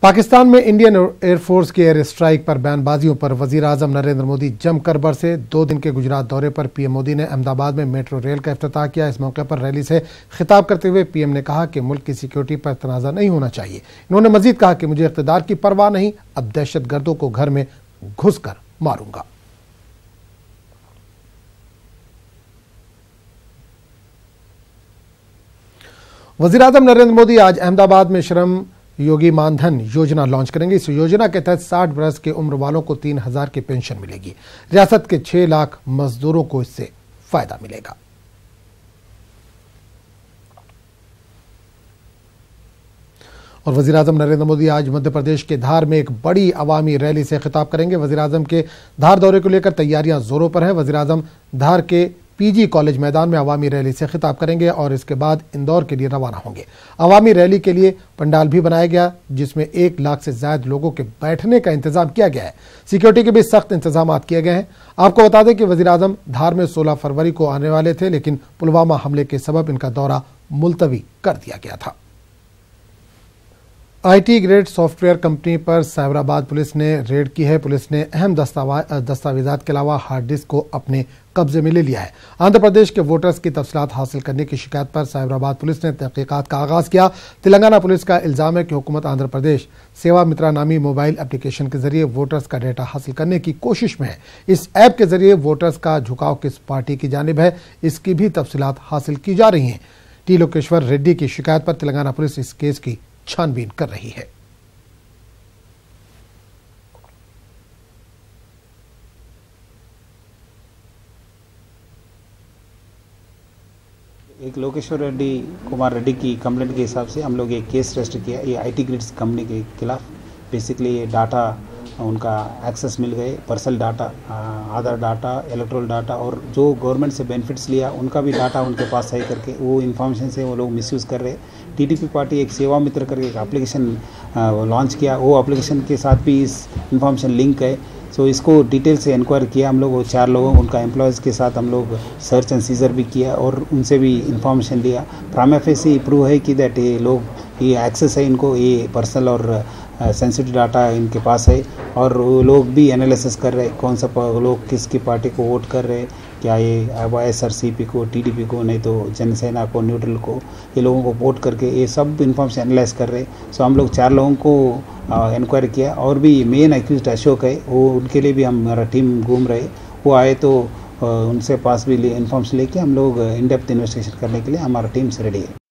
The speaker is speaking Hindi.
पाकिस्तान में इंडियन एयरफोर्स की एयर स्ट्राइक पर बयानबाजियों पर वजीर-ए-आज़म नरेंद्र मोदी जमकर बरसे। 2 दिन के गुजरात दौरे पर पीएम मोदी ने अहमदाबाद में मेट्रो रेल का इफ्तिताह किया। इस मौके पर रैली से खिताब करते हुए पीएम ने कहा कि मुल्क की सिक्योरिटी पर तनाज़ा नहीं होना चाहिए। इन्होंने मजीद कहा कि मुझे इक़्तिदार की परवाह नहीं, अब दहशतगर्दों को घर में घुसकर मारूंगा। वजीर-ए-आज़म नरेंद्र मोदी आज अहमदाबाद में श्रम योगी मानधन योजना लॉन्च करेंगे। इस योजना के तहत 60 वर्ष की उम्र वालों को 3,000 की पेंशन मिलेगी। रियासत के 6 लाख मजदूरों को इससे फायदा मिलेगा। और वजीर-ए-आज़म नरेंद्र मोदी आज मध्य प्रदेश के धार में एक बड़ी अवामी रैली से खिताब करेंगे। वजीर-ए-आज़म के धार दौरे को लेकर तैयारियां जोरों पर है। वजीर-ए-आज़म धार के पीजी कॉलेज मैदान में अवामी रैली से खिताब करेंगे और इसके बाद इंदौर के लिए रवाना होंगे। अवामी रैली के लिए पंडाल भी बनाया गया, जिसमें 1 लाख से ज्यादा लोगों के बैठने का इंतजाम किया गया है। सिक्योरिटी के भी सख्त इंतजाम किए गए हैं। आपको बता दें कि वजीर-ए-आज़म धार में 16 फरवरी को आने वाले थे, लेकिन पुलवामा हमले के सबब इनका दौरा मुलतवी कर दिया गया था। आईटी ग्रेड सॉफ्टवेयर कंपनी पर साइबराबाद पुलिस ने रेड की है। पुलिस ने अहम दस्तावेजात के अलावा हार्ड डिस्क को अपने कब्जे में ले लिया है। आंध्र प्रदेश के वोटर्स की तफसीलात हासिल करने की शिकायत पर साइबराबाद पुलिस ने तहकीकात का आगाज किया। तेलंगाना पुलिस का इल्जाम है कि हुकूमत आंध्र प्रदेश सेवा मित्रा नामी मोबाइल एप्लीकेशन के जरिए वोटर्स का डेटा हासिल करने की कोशिश में है। इस ऐप के जरिए वोटर्स का झुकाव किस पार्टी की जानिब है, इसकी भी तफसीलात हासिल की जा रही हैं। टी लोकेश्वर रेड्डी की शिकायत पर तेलंगाना पुलिस इस केस की छानबीन कर रही है। एक लोकेश्वर रेड्डी कुमार रेड्डी की कंप्लेंट के हिसाब से हम लोग एक केस रजिस्टर किया। ये आईटी ग्रिड्स कंपनी के खिलाफ बेसिकली ये डाटा उनका एक्सेस मिल गए, पर्सनल डाटा, आधार डाटा, इलेक्ट्रल डाटा और जो गवर्नमेंट से बेनिफिट्स लिया उनका भी डाटा उनके पास है करके वो इन्फॉर्मेशन से वो लोग मिसयूज़ कर रहे। टीडीपी पार्टी एक सेवा मित्र करके एक एप्लीकेशन लॉन्च किया, वो एप्लीकेशन के साथ भी इस इन्फॉर्मेशन लिंक है। सो इसको डिटेल से इंक्वायरी किया हम लोग, वो 4 लोगों उनका एम्प्लॉयज़ के साथ हम लोग सर्च एंड सीजर भी किया और उनसे भी इन्फॉर्मेशन लिया। प्राइमा फेसी प्रूव है कि दैट ये लोग ये एक्सेस है, इनको ये पर्सनल और सेंसिटिव डाटा इनके पास है और वो लोग भी एनालिसिस कर रहे कौन सा लोग किसकी पार्टी को वोट कर रहे, क्या ये वाईएसआरसीपी को, टीडीपी को, नहीं तो जनसेना को, न्यूट्रल को, ये लोगों को वोट करके ये सब इन्फॉर्मेशन एनालाइज कर रहे। सो हम लोग 4 लोगों को इंक्वायरी किया और भी मेन एक्यूज्ड अशोक है, वो उनके लिए भी हमारा टीम घूम रहे। वो आए तो उनसे पास भी इन्फॉर्मेशन लेके हम लोग इन डेप्थ इन्वेस्टिगेशन करने के लिए हमारा टीम से रेडी है।